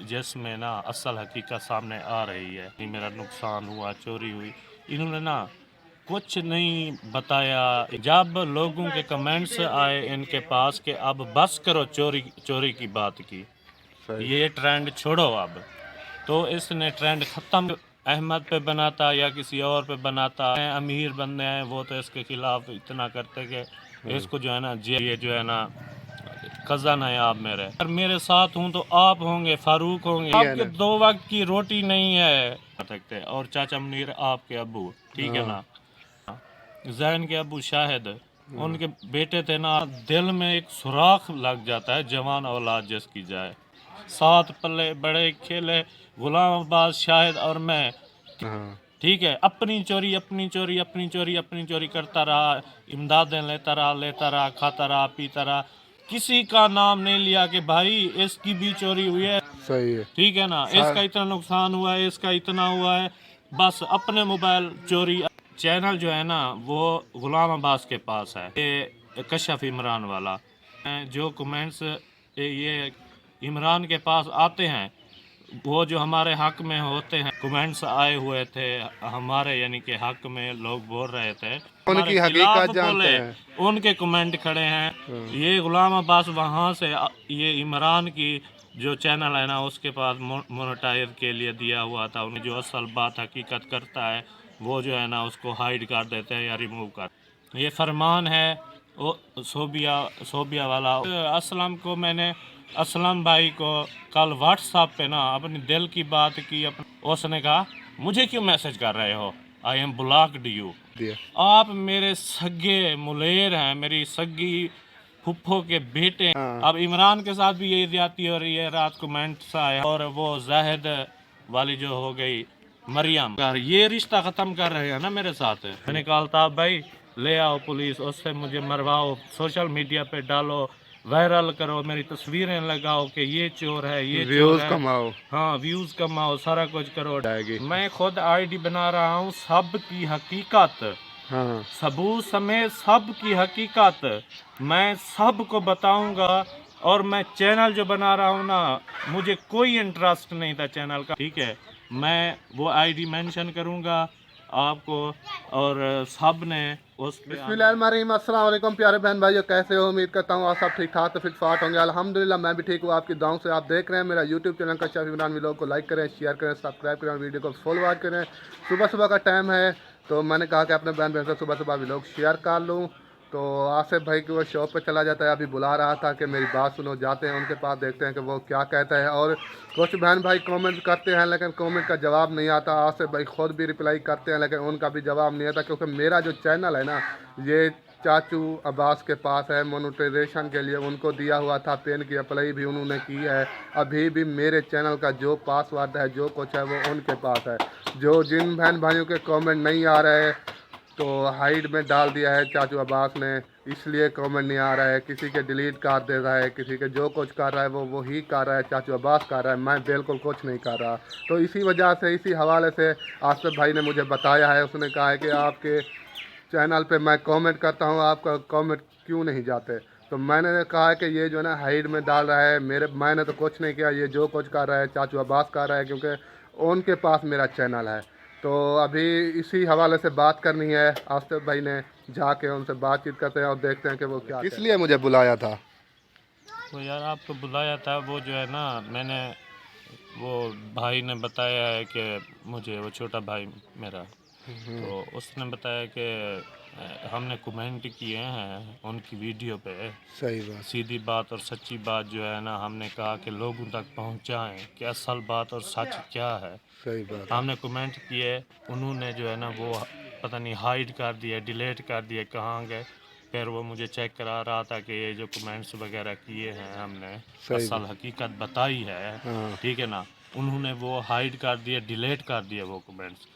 जिसमें ना असल हकीकत सामने आ रही है कि मेरा नुकसान हुआ, चोरी हुई। इन्होंने ना कुछ नहीं बताया। जब लोगों के कमेंट्स आए इनके पास कि अब बस करो चोरी चोरी की बात की, सही। ये ट्रेंड छोड़ो अब, तो इसने ट्रेंड ख़त्म। अहमद पे बनाता या किसी और पे बनाता है, अमीर बंदे हैं वो तो इसके खिलाफ इतना करते कि इसको जो है ना ये जो है ना कज़न है आप मेरे, अगर मेरे साथ हूँ तो आप होंगे, फारूक होंगे, आपके दो वक्त की रोटी नहीं है सकते। और चाचा मुनीर आपके अबू, ठीक है ना, जैन के अबू शाहिद, उनके बेटे थे ना, दिल में एक सुराख लग जाता है जवान औलाद जिसकी जाए। साथ पले बड़े खेले गुलाम अब्बास शाहिद और मैं, हाँ। ठीक है, अपनी चोरी अपनी चोरी अपनी चोरी अपनी चोरी करता रहा, इमदादें लेता रहा खाता रहा पीता रहा, किसी का नाम नहीं लिया कि भाई इसकी भी चोरी हुई है, सही है। ठीक है ना, इसका इतना नुकसान हुआ है, इसका इतना हुआ है, बस अपने मोबाइल चोरी। चैनल जो है ना वो गुलाम अब्बास के पास है, ये कशफ इमरान वाला। जो कमेंट्स ये इमरान के पास आते हैं वो जो हमारे हक में होते हैं, कमेंट्स आए हुए थे हमारे यानी कि हक में, लोग बोल रहे थे हमारे उनकी खिलाफ हकीकत जानते बोले, हैं। उनके कमेंट खड़े हैं। ये गुलाम अब्बास वहाँ से ये इमरान की जो चैनल है ना उसके पास मोनेटाइज के लिए दिया हुआ था, उन्हें जो असल बात हकीकत करता है वो जो है ना उसको हाइड कर देते हैं या रिमूव कर। ये फरमान है वो सोबिया वाला। असलम को मैंने, असलम भाई को कल व्हाट्सएप पे ना अपनी दिल की बात की, उसने कहा मुझे क्यों मैसेज कर रहे हो, आई एम ब्लॉक्ड यू। आप मेरे सगे मुलेर हैं, मेरी सगी फुफ्फो के बेटे हैं। अब इमरान के साथ भी यही ज्यादती हो रही है, रात को कमेंट्स आए, और वो जाहिद वाली जो हो गई मरियम, ये रिश्ता ख़त्म कर रहे हैं ना मेरे साथ। मैंने कहा था भाई ले आओ पुलिस, उससे मुझे मरवाओ, सोशल मीडिया पे डालो, वायरल करो, मेरी तस्वीरें लगाओ कि ये चोर है, ये चोर व्यूज है, कमाओ। हाँ व्यूज़ कमाओ, सारा कुछ करो। मैं खुद आईडी बना रहा हूँ, सब की हकीकत, हाँ। सबूत समेत सब की हकीकत मैं सबको बताऊंगा। और मैं चैनल जो बना रहा हूँ ना, मुझे कोई इंटरेस्ट नहीं था चैनल का, ठीक है, मैं वो आईडी मेंशन करूंगा आपको, और सब ने उस पे बिस्मिल्लाहिर्रहमानिर्रहीम। अस्सलाम वालेकुम प्यारे बहन भाइयों, कैसे हो? उम्मीद करता हूँ आप सब ठीक ठाक तो फिट फाट होंगे। अल्हम्दुलिल्लाह मैं भी ठीक हूँ, आपकी दुआओं से। आप देख रहे हैं मेरा यूट्यूब चैनल का कशफ इमरान व्लॉग को लाइक करें, शेयर करें, सब्सक्राइब करें, वीडियो को फॉलो करें। सुबह सुबह का टाइम है तो मैंने कहा कि अपने बहन बहन से सुबह सुबह व्लॉग शेयर कर लूँ। तो आसिफ भाई की वो शॉप पे चला जाता है, अभी बुला रहा था कि मेरी बात सुनो, जाते हैं उनके पास, देखते हैं कि वो क्या कहता है। और कुछ बहन भाई कमेंट करते हैं लेकिन कमेंट का जवाब नहीं आता। आसिफ भाई खुद भी रिप्लाई करते हैं लेकिन उनका भी जवाब नहीं आता, क्योंकि मेरा जो चैनल है ना ये चाचू अब्बास के पास है, मोनेटाइजेशन के लिए उनको दिया हुआ था, पेन की अप्लाई भी उन्होंने की है। अभी भी मेरे चैनल का जो पासवर्ड है, जो कुछ है, वो उनके पास है। जो जिन बहन भाइयों के कमेंट नहीं आ रहे तो हाइड में डाल दिया है चाचू अब्बास ने, इसलिए कमेंट नहीं आ रहा है। किसी के डिलीट कर दे रहा है, किसी के जो कुछ कर रहा है वो वही कर रहा है, चाचू अब्बास कर रहा है, मैं बिल्कुल कुछ नहीं कर रहा। तो इसी वजह से, इसी हवाले से आसिफ भाई ने मुझे बताया है, उसने कहा है कि आपके चैनल पे मैं कमेंट करता हूँ, आपका कमेंट क्यों नहीं जाते। तो मैंने कहा है कि ये जो है ना हाइड में डाल रहा है, मैंने तो कुछ नहीं किया, ये जो कुछ कर रहा है चाचू अब्बास कर रहा है, क्योंकि उनके पास मेरा चैनल है। तो अभी इसी हवाले से बात करनी है आसिफ भाई ने, जाके उनसे बातचीत करते हैं और देखते हैं कि वो क्या, किस लिए मुझे बुलाया था। तो यार आपको बुलाया था, वो जो है ना मैंने, वो भाई ने बताया है कि मुझे, वो छोटा भाई मेरा, तो उसने बताया कि हमने कमेंट किए हैं उनकी वीडियो पे। सही बात। सीधी बात और सच्ची बात जो है ना, हमने कहा कि लोगों तक पहुंचाएं कि असल बात और सच क्या है। सही बात। हमने कमेंट किए, उन्होंने जो है ना वो पता नहीं हाइड कर दिया, डिलीट कर दिया, कहाँ गए। फिर वो मुझे चेक करा रहा था कि ये जो कमेंट्स वगैरह किए हैं हमने, असल हकीकत बताई है, ठीक है ना, उन्होंने वो हाइड कर दिया, डिलीट कर दिया वो कमेंट्स।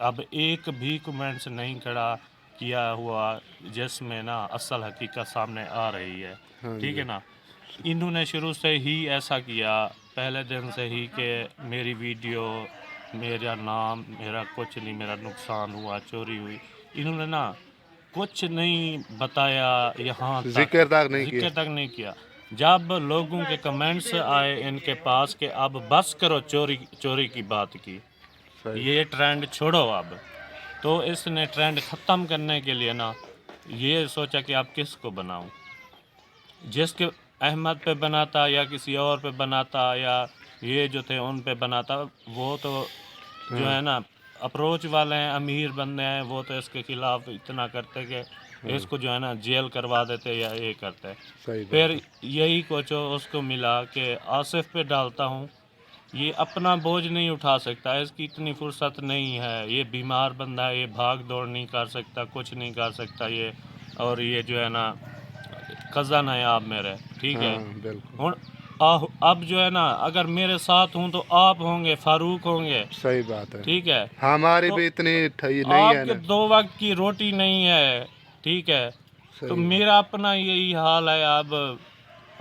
अब एक भी कमेंट्स नहीं खड़ा किया हुआ जिसमें ना असल हकीकत सामने आ रही है, ठीक है ना। इन्होंने शुरू से ही ऐसा किया, पहले दिन से ही, कि मेरी वीडियो, मेरा नाम, मेरा कुछ नहीं, मेरा नुकसान हुआ, चोरी हुई, इन्होंने ना कुछ नहीं बताया, यहाँ तक जिक्र तक नहीं जिक्र किया। तक नहीं किया। जब लोगों के कमेंट्स आए इनके पास कि अब बस करो चोरी की बात की, सही। ये ट्रेंड छोड़ो अब, तो इसने ट्रेंड ख़त्म करने के लिए ना ये सोचा कि अब किसको बनाऊं, जिसके अहमद पे बनाता या किसी और पे बनाता या ये जो थे उन पे बनाता, वो तो जो है ना अप्रोच वाले हैं, अमीर बंदे हैं, वो तो इसके खिलाफ इतना करते कि इसको जो है ना जेल करवा देते या ये करते। सही बात फिर है। यही कुछ उसको मिला कि आसिफ पे डालता हूँ, ये अपना बोझ नहीं उठा सकता, इसकी इतनी फुर्सत नहीं है, ये बीमार बंदा है, ये भाग दौड़ नहीं कर सकता, कुछ नहीं कर सकता ये, और ये जो है ना कज़न है आप मेरे, ठीक है। हाँ बिल्कुल। ਹੁਣ अब जो है ना अगर मेरे साथ हूँ तो आप होंगे, फारूक होंगे, सही बात है। ठीक है। हमारी तो भी इतनी नहीं है आपके ना। 2 वक्त की रोटी नहीं है, ठीक है। तो सही मेरा अपना यही हाल है, अब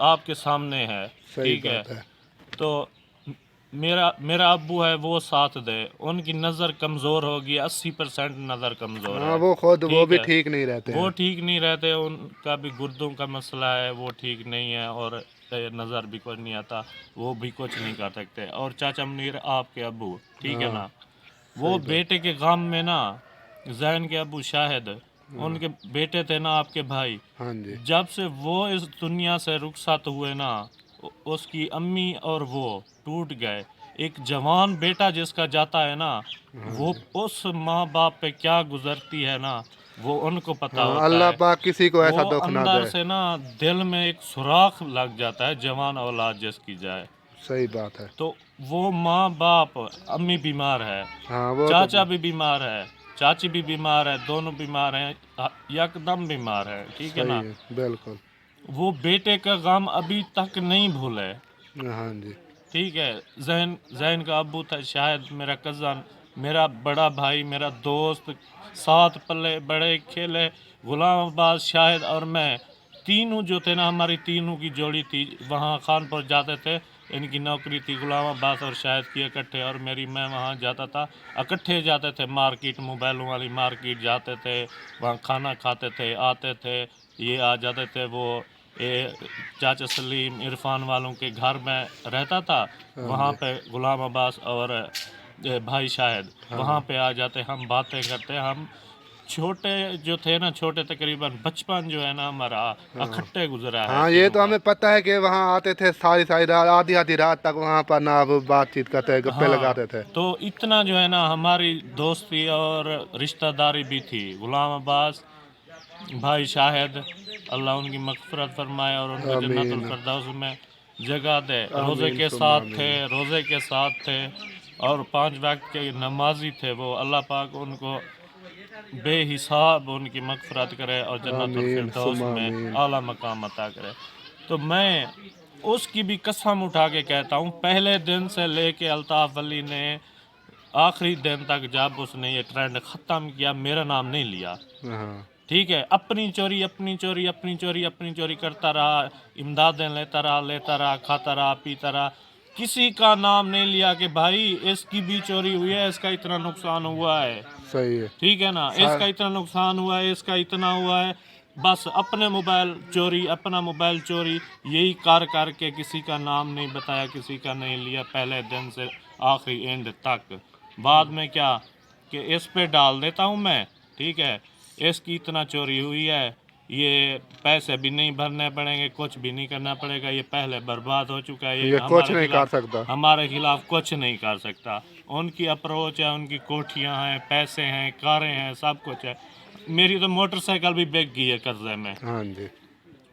आपके सामने है, सही ठीक है। बात है। तो मेरा मेरा अब्बू है, वो साथ दे, उनकी नज़र कमज़ोर होगी, 80% नज़र कमज़ोर हाँ है, वो खुद वो ठीक भी है। ठीक नहीं रहते वो हैं। ठीक नहीं रहते, उनका भी गुर्दों का मसला है, वो ठीक नहीं है, और नज़र भी कुछ नहीं आता, वो भी कुछ नहीं कर सकते। और चाचा मुनीर आपके अब्बू, ठीक है हाँ ना, वो सही बात। बेटे के गम में ना, जैन के अब्बू शाहिद, उनके बेटे थे ना आपके भाई, हाँ जी। जब से वो इस दुनिया से रुखसत हुए ना, उसकी अम्मी और वो टूट गए। एक जवान बेटा जिसका जाता है ना, हाँ वो जी। उस माँ बाप पे क्या गुजरती है ना, वो उनको पता हाँ होता अल्लाह है। पाक किसी को वो ऐसा दुख ना अंदर दे। से ना दिल में एक सुराख लग जाता है, जवान औलाद जिसकी जाए। सही बात है। तो वो माँ बाप, अम्मी बीमार है, हाँ वो तो चाचा भी बीमार है, चाची भी बीमार है, दोनों बीमार हैं, यकदम बीमार है, ठीक है सही ना। है बिल्कुल। वो बेटे का गम अभी तक नहीं भूले, हाँ जी। ठीक है। जैन जैन का अब्बू था शायद, मेरा कज़न, मेरा बड़ा भाई, मेरा दोस्त, साथ पले बड़े खेले, गुलाम अब्बास, शाहिद और मैं, तीनों जो थे ना, हमारी तीनों की जोड़ी थी, वहाँ खानपुर जाते थे, इनकी नौकरी थी गुलाम अब्बास और शाहिद की इकट्ठे, और मेरी, मैं वहाँ जाता था, इकट्ठे जाते थे मार्केट, मोबाइलों वाली मार्केट जाते थे, वहाँ खाना खाते थे, आते थे, ये आ जाते थे, वो ये चाचा सलीम इरफान वालों के घर में रहता था, हाँ वहाँ जी। पे गुलाम अब्बास और भाई शाहिद वहाँ हाँ पे आ जाते, हम बातें करते, हम छोटे जो थे ना, छोटे तकरीबन बचपन जो है ना हमारा हाँ। इकट्ठे गुजरा है हाँ ये तीनों तो का। हमें पता है कि वहाँ आते थे सारी सारी रात, आधी आधी रात तक वहाँ पर ना अब बातचीत करते गप्पे हाँ, लगाते थे। तो इतना जो है ना हमारी दोस्ती और रिश्तेदारी भी थी। गुलाम अब्बास, भाई शाहिद, अल्लाह उनकी मग़फ़िरत फरमाए और उनको जन्नतुल आमीन। फ़िरदौस में जगह दे। रोज़े आमीन के सुम्मा साथ थे, आमीन। रोज़े के साथ थे, और 5 वक्त के नमाजी थे वो। अल्लाह पाक उनको बेहिसाब उनकी मग़फ़िरत करे और जन्नतुल आमीन फ़िरदौस सुम्मा में आमीन। आला मकाम अता करे। तो मैं उसकी भी कसम उठा के कहता हूँ, पहले दिन से लेके अल्ताफ़ अली ने आखिरी दिन तक, जब उसने ये ट्रेंड ख़त्म किया, मेरा नाम नहीं लिया, हाँ ठीक है। अपनी चोरी अपनी चोरी अपनी चोरी अपनी चोरी करता रहा, इमदादें लेता रहा, खाता रहा, पीता रहा, किसी का नाम नहीं लिया कि भाई इसकी भी चोरी हुई है, इसका इतना नुकसान हुआ है, सही है। ठीक है ना, सा- इसका इतना नुकसान हुआ है, इसका इतना हुआ है। बस अपने मोबाइल चोरी, अपना मोबाइल चोरी, यही कर करके किसी का नाम नहीं बताया, किसी का नहीं लिया, पहले दिन से आखिरी एंड तक। बाद में क्या कि इस पे डाल देता हूँ मैं, ठीक है, इसकी इतना चोरी हुई है, ये पैसे भी नहीं भरने पड़ेंगे, कुछ भी नहीं करना पड़ेगा, ये पहले बर्बाद हो चुका है, ये ये कुछ नहीं कर सकता। हमारे खिलाफ कुछ नहीं कर सकता। उनकी अप्रोच है, उनकी कोठियाँ हैं, पैसे हैं, कारें हैं, सब कुछ है। मेरी तो मोटरसाइकिल भी बिक गई है कर्जे में। हाँ जी।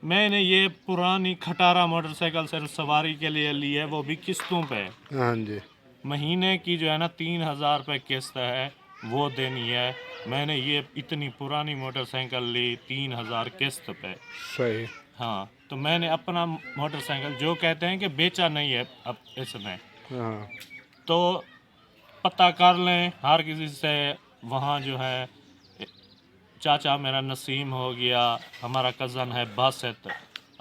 मैंने ये पुरानी खटारा मोटरसाइकिल सिर्फ सवारी के लिए ली है, वो भी किस्तों पे। हाँ जी। महीने की जो है ना 3,000 रुपये किस्त है, वो देनी है। मैंने ये इतनी पुरानी मोटरसाइकिल ली 3,000 किस्त पे। सही। हाँ, तो मैंने अपना मोटरसाइकिल, जो कहते हैं कि बेचा नहीं है अब इसने, हाँ तो पता कर लें हर किसी से। वहाँ जो है चाचा मेरा नसीम हो गया, हमारा कज़न है बासित,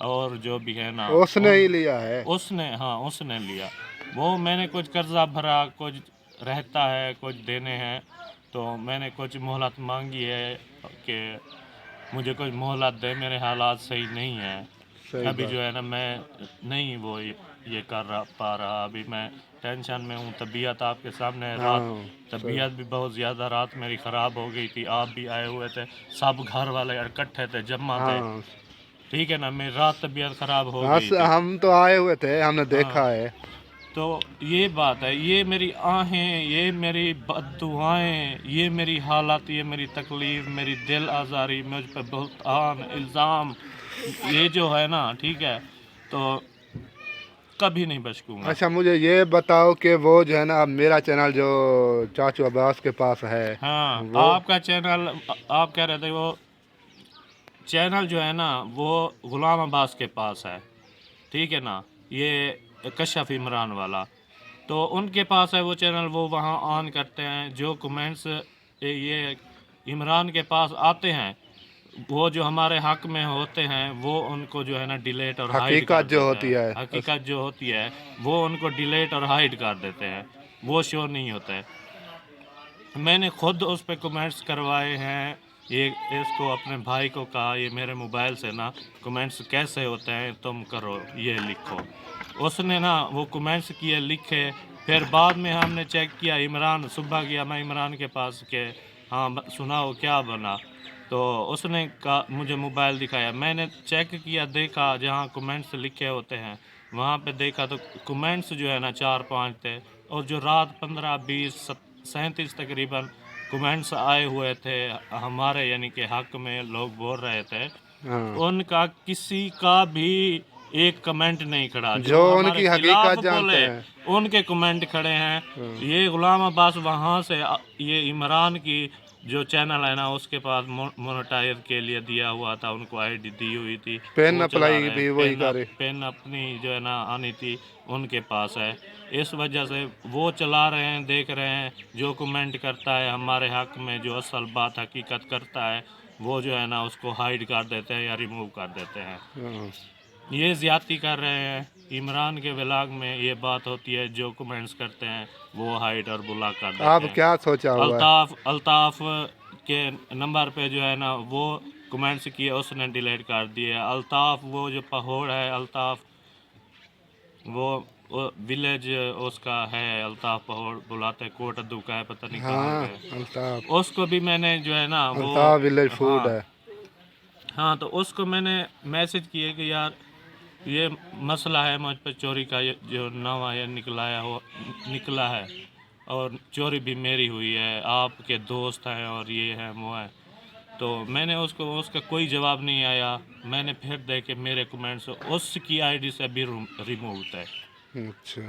और जो भी है ना, उसने ही लिया है। उसने, हाँ उसने लिया। वो मैंने कुछ कर्जा भरा, कुछ रहता है, कुछ देने हैं, तो मैंने कुछ मोहलत मांगी है कि मुझे कुछ मोहलत दे, मेरे हालात सही नहीं हैं। सही अभी बात। जो है ना मैं नहीं वो ये पा रहा, अभी मैं टेंशन में हूँ। तबीयत आपके सामने है, रात हाँ सही। तबीयत भी बहुत ज़्यादा रात मेरी ख़राब हो गई थी। आप भी आए हुए थे, सब घर वाले इकट्ठे थे, जमा थे, हाँ ठीक है ना। मेरी रात तबीयत ख़राब हो हाँ गई थी। हम तो आए हुए थे, हमने देखा हाँ, है। तो ये बात है, ये मेरी आहें, ये मेरी बद्दुआएं, ये मेरी हालत, ये मेरी तकलीफ़, मेरी दिल आज़ारी, मुझ पे बुहतान इल्ज़ाम, ये जो है ना, ठीक है, तो कभी नहीं बचूंगा। अच्छा मुझे ये बताओ कि वो जो है ना, अब मेरा चैनल जो चाचू अब्बास के पास है हाँ, वो, आपका चैनल, आप कह रहे थे वो चैनल जो है ना वो गुलाम अब्बास के पास है, ठीक है ना, ये कशफ इमरान वाला, तो उनके पास है वो चैनल। वो वहाँ ऑन करते हैं, जो कमेंट्स ये इमरान के पास आते हैं, वो जो हमारे हक में होते हैं, वो उनको जो है ना डिलीट और हाइड कर हकीकत जो देते होती हैं। है हकीकत जो होती है वो उनको डिलीट और हाइड कर देते हैं, वो शो नहीं होता है। मैंने खुद उस पर कमेंट्स करवाए हैं, ये इसको अपने भाई को कहा ये मेरे मोबाइल से ना कमेंट्स कैसे होते हैं तुम करो, ये लिखो। उसने ना वो कमेंट्स किए, लिखे, फिर बाद में हमने चेक किया, इमरान सुबह गया मैं इमरान के पास के, हाँ सुनाओ क्या बना, तो उसने कहा मुझे मोबाइल दिखाया, मैंने चेक किया, देखा जहाँ कमेंट्स लिखे होते हैं वहाँ पे देखा तो कमेंट्स जो है ना 4-5 थे, और जो रात 15-20-37 तकरीबन कमेंट्स आए हुए थे हमारे यानी कि हक में, लोग बोल रहे थे, हाँ उनका किसी का भी एक कमेंट नहीं खड़ा। जो जो हमारे उनकी खिलाफ हकीकत जानते बोले हैं। उनके कमेंट खड़े हैं। हाँ। ये गुलाम अब्बास वहाँ से ये इमरान की जो चैनल है ना उसके पास मोनेटाइज के लिए दिया हुआ था, उनको आईडी दी हुई थी, पेन वो चला अप्लाई रहे हैं। भी वही करे। पेन अपनी जो है ना आनी थी उनके पास है, इस वजह से वो चला रहे हैं, देख रहे हैं। जो कमेंट करता है हमारे हक में, जो असल बात हकीकत करता है, वो जो है ना उसको हाइड कर देते हैं या रिमूव कर देते हैं। हाँ। ये ज़्यादती कर रहे हैं। इमरान के व्लॉग में ये बात होती है, जो कमेंट्स करते हैं वो हाइड और ब्लॉक कर देते आप हैं। क्या सोचा हुआ है? अल्ताफ़ के नंबर पे जो है ना वो कमेंट्स किए, उसने डिलीट कर दिए। अल्ताफ़ वो जो पहोड़ है, अल्ताफ़ वो विलेज उसका है, अल्ताफ़ पहोड़ बुलाते, कोट अद्दू का है, पता नहीं कहाँ हाँ का अल्ताफ, है। उसको भी मैंने जो है ना वो, अल्ताफ विलेज फूड हाँ है। हाँ, तो उसको मैंने मैसेज किए कि यार ये मसला है मुझ पर चोरी का, ये जो नवा ये निकला है, और चोरी भी मेरी हुई है, आपके दोस्त हैं और ये है वो है। तो मैंने उसका कोई जवाब नहीं आया। मैंने फिर देखे मेरे कमेंट्स उसकी आईडी से भी रिमूव थे। अच्छा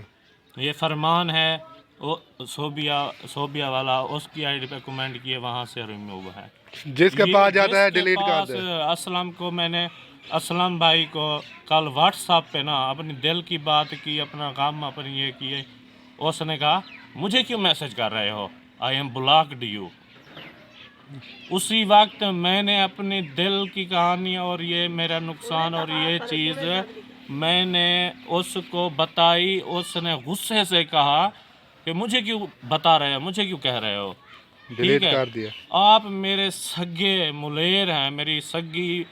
ये फरमान है वो सोबिया वाला, उसकी आईडी पे कमेंट किए, वहाँ से रिमूव है। जिसके ये पास जाता है जिसके डिलीट कर पास दे। असलम को मैंने, असलम भाई को कल व्हाट्सएप पे ना अपनी दिल की बात की, अपना काम अपनी ये किए, उसने कहा मुझे क्यों मैसेज कर रहे हो, आई एम ब्लॉक्ड यू। उसी वक्त मैंने अपनी दिल की कहानी और ये मेरा नुकसान और ये चीज़ मैंने उसको बताई। उसने गुस्से से कहा कि मुझे क्यों बता रहे हो, मुझे क्यों कह रहे हो, ठीक डिलीट है, कर दिया। आप मेरे सगे मुलेर हैं, मेरी सगी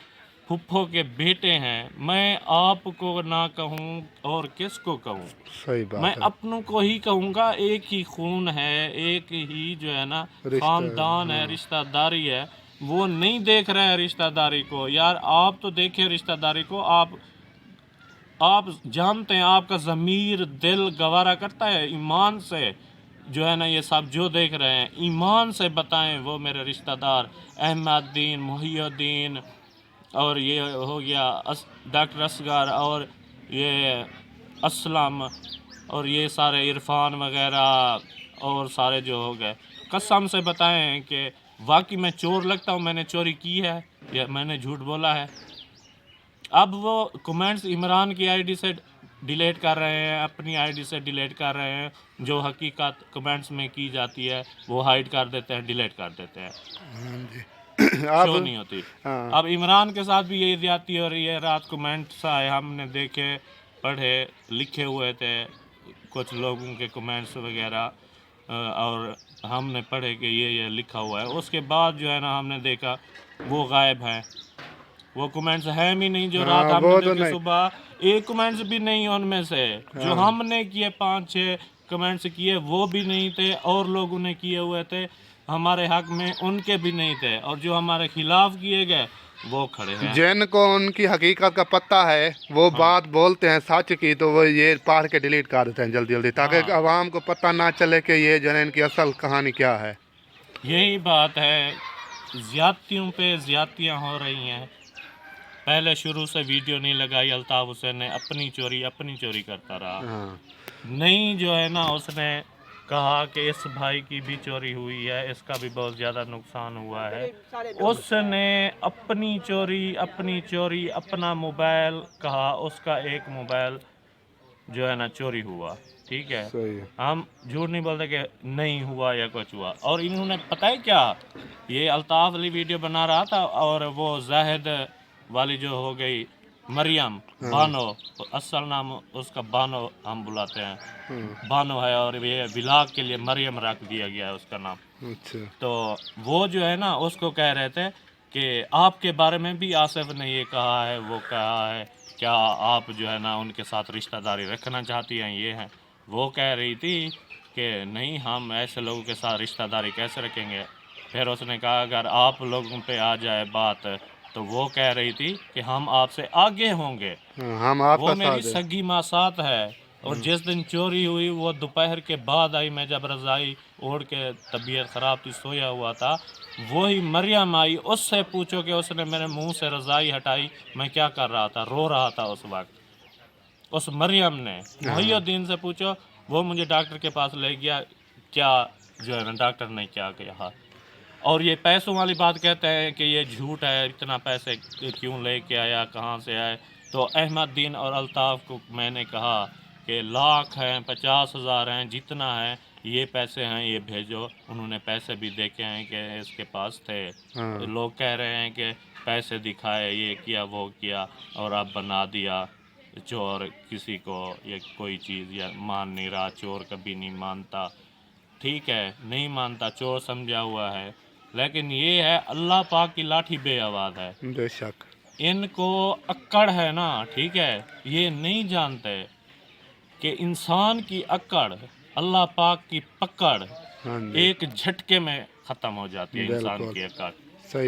फुफ्फो के बेटे हैं, मैं आपको ना कहूँ और किसको कहूँ, सही मैं बात है। अपनों को ही कहूँगा। एक ही खून है, एक ही जो है ना रिश्ता, खानदान है, हाँ रिश्तेदारी है। वो नहीं देख रहे हैं रिश्तेदारी को। यार आप तो देखें रिश्तेदारी को, आप जानते हैं, आपका ज़मीर दिल गवारा करता है ईमान से, जो है ना ये सब जो देख रहे हैं ईमान से बताएं, वो मेरे रिश्तेदार अहमदुद्दीन, मुहियुद्दीन, और ये हो गया डॉक्टर असगर, और ये असलम, और ये सारे इरफान वगैरह और सारे जो हो गए, कसम से बताएं कि वाकई मैं चोर लगता हूँ, मैंने चोरी की है या मैंने झूठ बोला है। अब वो कमेंट्स इमरान की आईडी से डिलीट कर रहे हैं, अपनी आईडी से डिलीट कर रहे हैं। जो हकीकत कमेंट्स में की जाती है वो हाइड कर देते हैं, डिलीट कर देते हैं, हाँ जी। शो अब नहीं होती। हाँ अब इमरान के साथ भी यही ज्यादती हो रही है। रात कमेंट्स आए, हमने देखे, पढ़े, लिखे हुए थे कुछ लोगों के कमेंट्स वगैरह, और हमने पढ़े कि ये लिखा हुआ है। उसके बाद जो है ना हमने देखा वो गायब हैं। वो कमेंट्स है भी नहीं जो रात हमने देखे सुबह, एक कमेंट्स भी नहीं उनमें से जो हमने किए 5-6 कमेंट्स किए वो भी नहीं थे, और लोगों ने किए हुए थे हमारे हक में उनके भी नहीं थे, और जो हमारे खिलाफ किए गए वो खड़े हैं। जिनको उनकी हकीकत का पता है वो बात बोलते हैं सच की, तो वो ये पढ़ के डिलीट कर देते हैं जल्दी जल्दी, ताकि आवाम को पता ना चले कि ये जो है इनकी असल कहानी क्या है। यही बात है, ज़्यादतियों पे ज़्यादतियाँ हो रही हैं। पहले शुरू से वीडियो नहीं लगाई, अल्ताफ़ हुसैन ने अपनी चोरी करता रहा। नहीं जो है ना उसने कहा कि इस भाई की भी चोरी हुई है, इसका भी बहुत ज़्यादा नुकसान हुआ है। उसने अपनी चोरी अपना मोबाइल कहा, उसका एक मोबाइल जो है ना चोरी हुआ, ठीक है। हम झूठ नहीं बोलते कि नहीं हुआ या कुछ हुआ। और इन्होंने पता है क्या, ये अल्ताफ़ अली वीडियो बना रहा था और वो जाहिद वाली जो हो गई मरियम बानो, असल नाम उसका बानो हम बुलाते हैं, बानो है, और ये विलाग के लिए मरियम रख दिया गया है उसका नाम। अच्छा। तो वो जो है ना उसको कह रहे थे कि आपके बारे में भी आसिफ ने ये कहा है वो कहा है, क्या आप जो है ना उनके साथ रिश्तेदारी रखना चाहती हैं, ये हैं। वो कह रही थी कि नहीं हम ऐसे लोगों के साथ रिश्तेदारी कैसे रखेंगे। फिर उसने कहा अगर आप लोगों पे आ जाए बात, तो वो कह रही थी कि हम आपसे आगे होंगे, हम आपका वो मेरी सगी माँ साथ है। और जिस दिन चोरी हुई वो दोपहर के बाद आई, मैं जब रज़ाई ओढ़ के तबीयत ख़राब थी सोया हुआ था, वही मरियम आई, उससे पूछो कि उसने मेरे मुंह से रज़ाई हटाई, मैं क्या कर रहा था, रो रहा था उस वक्त। उस मरियम ने मुहियुद्दीन से पूछो, वो मुझे डॉक्टर के पास ले गया, क्या जो है ना डॉक्टर ने क्या कहा। और ये पैसों वाली बात कहते हैं कि ये झूठ है, इतना पैसे क्यों लेके आया, कहाँ से आए। तो अहमदुद्दीन और अल्ताफ़ को मैंने कहा कि लाख हैं, 50,000 हैं, जितना है ये पैसे हैं ये भेजो। उन्होंने पैसे भी देखे हैं कि इसके पास थे। लोग कह रहे हैं कि पैसे दिखाए, ये किया वो किया, और अब बना दिया चोर किसी को, ये कोई चीज़ या मान नहीं रहा, चोर कभी नहीं मानता, ठीक है नहीं मानता, चोर समझा हुआ है। लेकिन ये है अल्लाह पाक की लाठी बेआवाज़ है, बेशक। इनको अक्कड़ है ना, ठीक है, ये नहीं जानते कि इंसान की अक्कड़ अल्लाह पाक की पकड़ एक झटके में ख़त्म हो जाती है, इंसान की अक्कड़,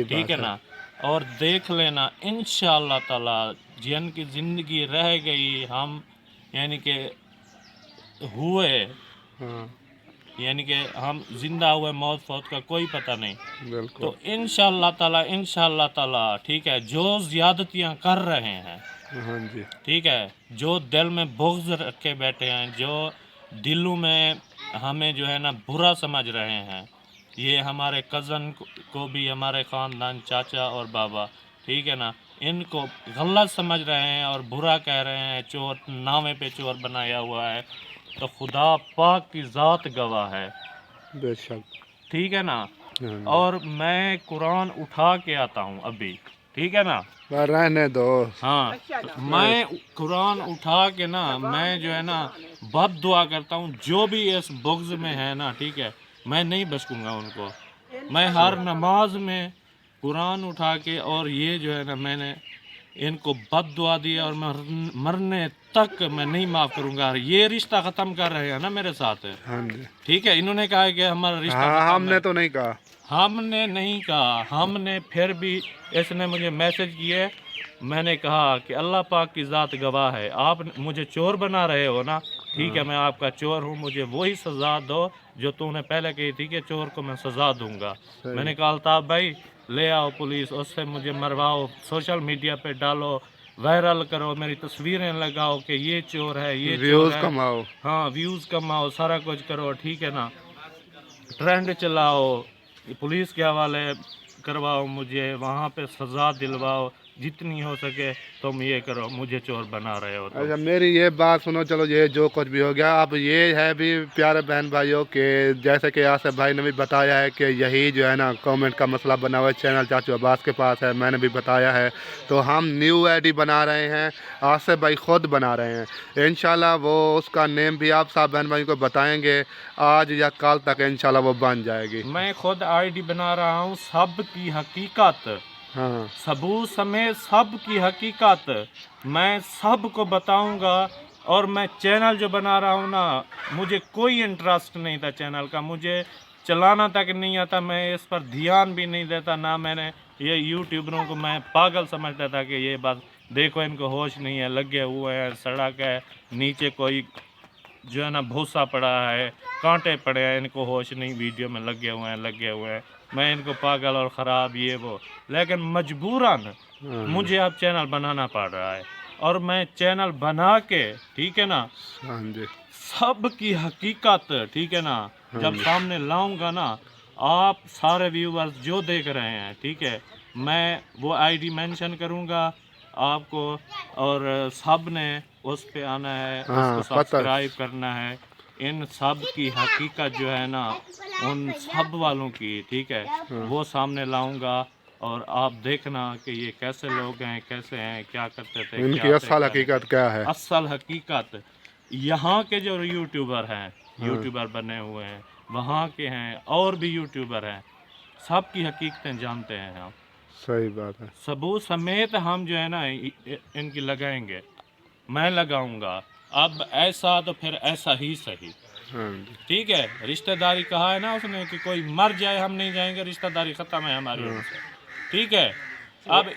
ठीक है ना। और देख लेना इंशाअल्लाह ताला जिनकी ज़िंदगी रह गई, हम यानी कि हुए, यानी कि हम जिंदा हुए, मौत फौत का कोई पता नहीं। तो इंशाअल्लाह ताला ठीक है, जो ज़्यादतियाँ कर रहे हैं, ठीक है, जो दिल में बुग़्ज़ रखे बैठे हैं, जो दिलों में हमें जो है ना बुरा समझ रहे हैं, ये हमारे कज़न को भी, हमारे ख़ानदान चाचा और बाबा, ठीक है ना, इनको गलत समझ रहे हैं और बुरा कह रहे हैं, चोर नावे पे चोर बनाया हुआ है, तो खुदा पाक की ज़ात गवाह है, बेशक, ठीक है ना। और मैं कुरान उठा के आता हूँ अभी, ठीक है ना, रहने दो। हाँ, मैं कुरान उठा के ना, मैं जो है ना बद दुआ करता हूँ जो भी इस बुग़्ज़ में है ना, ठीक है, मैं नहीं बख्शूंगा उनको। मैं हर नमाज में कुरान उठा के, और ये जो है ना मैंने इनको बद दुआ दी और मरने तक मैं नहीं माफ़ करूंगा। ये रिश्ता ख़त्म कर रहे हैं ना मेरे साथ, ठीक है, इन्होंने कहा कि हमारा रिश्ता हमने तो नहीं कहा, हमने फिर भी इसने मुझे मैसेज किए, मैंने कहा कि अल्लाह पाक की ज़ात गवाह है, आप मुझे चोर बना रहे हो ना, ठीक है, मैं आपका चोर हूँ, मुझे वही सज़ा दो जो तूने पहले कही थी कि चोर को मैं सज़ा दूंगा। मैंने कहा अल्ताफ़ भाई ले आओ पुलिस, उससे मुझे मरवाओ, सोशल मीडिया पे डालो, वायरल करो, मेरी तस्वीरें लगाओ कि ये चोर है, ये व्यूज़ कमाओ, हाँ व्यूज़ कमाओ, सारा कुछ करो, ठीक है ना, ट्रेंड चलाओ, पुलिस के हवाले करवाओ, मुझे वहाँ पे सज़ा दिलवाओ, जितनी हो सके तुम ये करो, मुझे चोर बना रहे हो। अच्छा मेरी ये बात सुनो, चलो ये जो कुछ भी हो गया, अब ये है भी प्यारे बहन भाइयों के, जैसे कि आसिफ भाई ने भी बताया है कि यही जो है ना कमेंट का मसला बना हुआ है, चैनल चाचू अब्बास के पास है, मैंने भी बताया है, तो हम न्यू आईडी बना रहे हैं, आसिफ भाई ख़ुद बना रहे हैं, इंशाल्लाह वो उसका नेम भी आप सब बहन भाई को बताएँगे, आज या कल तक इंशाल्लाह वो बन जाएगी। मैं खुद आईडी बना रहा हूँ, सब की हकीकत हाँ सबूत समेत सब की हकीकत मैं सबको बताऊंगा। और मैं चैनल जो बना रहा हूँ ना, मुझे कोई इंटरेस्ट नहीं था चैनल का, मुझे चलाना तक नहीं आता, मैं इस पर ध्यान भी नहीं देता ना। मैंने ये यूट्यूबरों को मैं पागल समझता था कि ये बस देखो इनको होश नहीं है, लगे हुए हैं, सड़क है, नीचे कोई जो है ना भूसा पड़ा है, कांटे पड़े हैं, इनको होश नहीं, वीडियो में लगे हुए हैं। मैं इनको पागल और ख़राब ये वो, लेकिन मजबूरन मुझे अब चैनल बनाना पड़ रहा है। और मैं चैनल बना के, ठीक है ना, हाँ जी, सब की हकीकत, ठीक है ना, जब सामने लाऊंगा ना, आप सारे व्यूवर्स जो देख रहे हैं, ठीक है, मैं वो आईडी मेंशन करूंगा आपको, और सब ने उस पे आना है, हाँ उसको पता है। सब्सक्राइब करना है। इन सब की हकीकत जो है ना, उन सब वालों की, ठीक है, वो सामने लाऊंगा। और आप देखना कि ये कैसे लोग हैं, कैसे हैं, क्या करते थे, इनकी क्या थे, असल क्या नहीं हकीकत थे। क्या है? असल हकीकत यहाँ के जो यूट्यूबर हैं, हाँ। यूट्यूबर बने हुए हैं, वहाँ के हैं, और भी यूट्यूबर हैं, सब की हकीकतें जानते हैं हम। सही बात है। सबूत समेत हम जो है ना इनकी लगाएंगे, मैं लगाऊंगा। अब ऐसा तो फिर ऐसा ही सही, हाँ जी, ठीक है। रिश्तेदारी कहा है ना उसने कि कोई मर जाए हम नहीं जाएंगे, रिश्तेदारी ख़त्म है हमारी उनसे, ठीक है। अब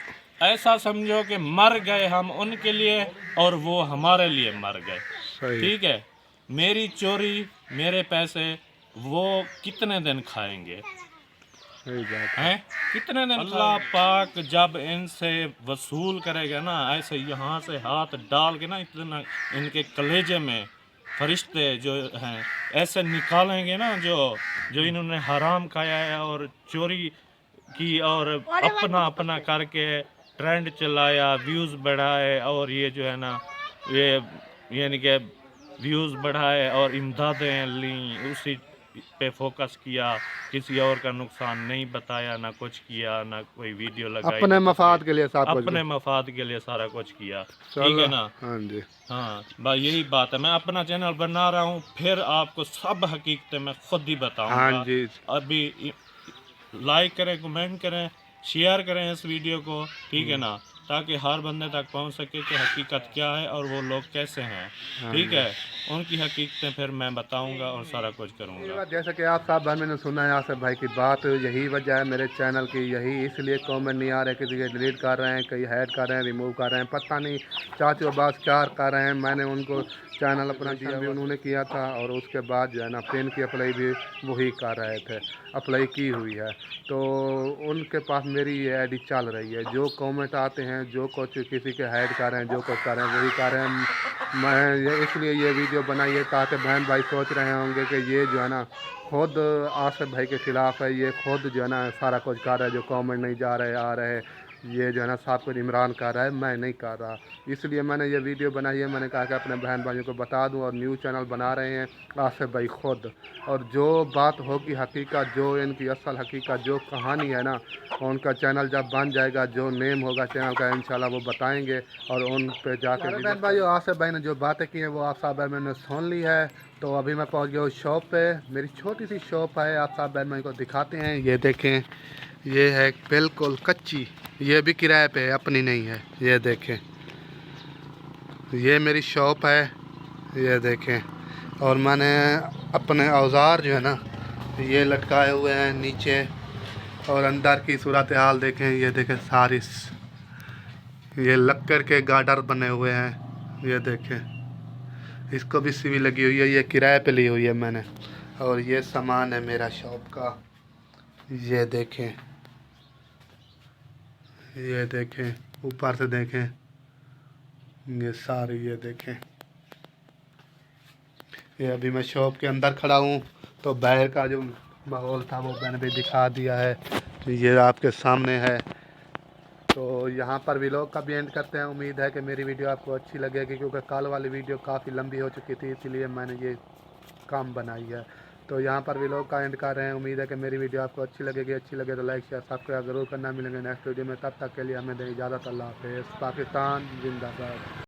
ऐसा समझो कि मर गए हम उनके लिए और वो हमारे लिए मर गए, सही ठीक है। मेरी चोरी, मेरे पैसे वो कितने दिन खाएंगे, सही बात है। हैं, कितने दिन। अल्लाह पाक जब इनसे वसूल करेगा ना, ऐसे यहाँ से हाथ डाल के ना, इतना इनके कलेजे में फरिश्ते जो हैं ऐसे निकालेंगे ना, जो जो इन्होंने हराम खाया है और चोरी की, और अपना अपना करके ट्रेंड चलाया, व्यूज़ बढ़ाए, और ये जो है ना, ये यानी कि व्यूज़ बढ़ाए और इमदादें ली, उसी पे फोकस किया, किसी और का नुकसान नहीं बताया, ना कुछ किया, ना कोई वीडियो लगाई, अपने ना मफाद तस्वीर, के लिए सब कुछ। अपने मफाद के लिए सारा कुछ किया, ठीक चलो, है ना। हाँ जी, हाँ बस यही बात है, मैं अपना चैनल बना रहा हूँ, फिर आपको सब हकीकतें मैं खुद ही हाँ बताऊंगा। जी, अभी लाइक करें, कमेंट करें, शेयर करें इस वीडियो को, ठीक है ना, ताकि हर बंदे तक पहुंच सके कि हकीकत क्या है और वो लोग कैसे हैं, ठीक है। उनकी हकीकतें फिर मैं बताऊंगा और सारा कुछ करूंगा। जैसा कि आप साहब भाई मैंने सुना है आसिफ भाई की बात, यही वजह है मेरे चैनल की, यही इसलिए कमेंट नहीं आ रहे, किसी के डिलीट कर रहे हैं, कहीं हाइड कर रहे हैं, रिमूव कर रहे हैं, पता नहीं चाचू अब्बास क्या कर रहे हैं। मैंने उनको चैनल अपना दिया भी उन्होंने किया था, और उसके बाद जो है ना पेन की अप्लाई भी वही कर रहे थे, अप्लाई की हुई है, तो उनके पास मेरी ये आईडी चल रही है। जो कमेंट आते हैं, जो कुछ किसी के हाइड कर रहे हैं, जो कुछ कर रहे हैं वही कर रहे हैं। मैं इसलिए ये वीडियो बनाई है ताकि बहन भाई सोच रहे होंगे कि ये जो है ना खुद आसिफ भाई के ख़िलाफ़ है, ये खुद जो है ना सारा कुछ कर रहा है, जो कमेंट नहीं जा रहे आ रहे, ये जो है ना सब कुछ इमरान कर रहा है, मैं नहीं कर रहा। इसलिए मैंने ये वीडियो बनाई है, मैंने कहा कि अपने बहन भाइयों को बता दूं, और न्यू चैनल बना रहे हैं आसिफ भाई खुद, और जो बात होगी हकीकत, जो इनकी असल हकीकत, जो कहानी है ना, उनका चैनल जब बन जाएगा, जो नेम होगा चैनल का इंशाल्लाह वो बताएंगे, और उन पे जाके बहन भाइयों आसिफ भाई ने जो बातें की हैं वो आप साहब भाई मैंने सुन ली है। तो अभी मैं पहुंच गया हूँ शॉप पे, मेरी छोटी सी शॉप है, आप साहब बहन भाई को दिखाते हैं। ये देखें, ये है बिल्कुल कच्ची, ये भी किराए पे है, अपनी नहीं है। ये देखें, ये मेरी शॉप है, ये देखें, और मैंने अपने औजार जो है ना ये लटकाए हुए हैं नीचे, और अंदर की सूरत हाल देखें, ये देखें सारी ये लक्कर के गार्डर बने हुए हैं, ये देखें, इसको भी सीवी लगी हुई है, ये किराए पे ली हुई है मैंने। और ये सामान है मेरा शॉप का, ये देखें, ये देखें, ऊपर से देखें, ये सारी, ये देखें। ये अभी मैं शॉप के अंदर खड़ा हूँ, तो बाहर का जो माहौल था वो मैंने भी दिखा दिया है, तो ये आपके सामने है। तो यहाँ पर व्लॉग का भी एंड करते हैं। उम्मीद है कि मेरी वीडियो आपको अच्छी लगेगी, क्योंकि कल वाली वीडियो काफ़ी लंबी हो चुकी थी, इसीलिए मैंने ये काम बनाई है। तो यहाँ पर व्लॉग का एंड कर रहे हैं। उम्मीद है कि मेरी वीडियो आपको अच्छी लगेगी, अच्छी लगे तो लाइक शेयर सब्सक्राइब ज़रूर करना। मिलेंगे नेक्स्ट वीडियो में, तब तक के लिए हमें दें इजाज़त। अल्लाह हाफ़िज़। पाकिस्तान जिंदाबाद।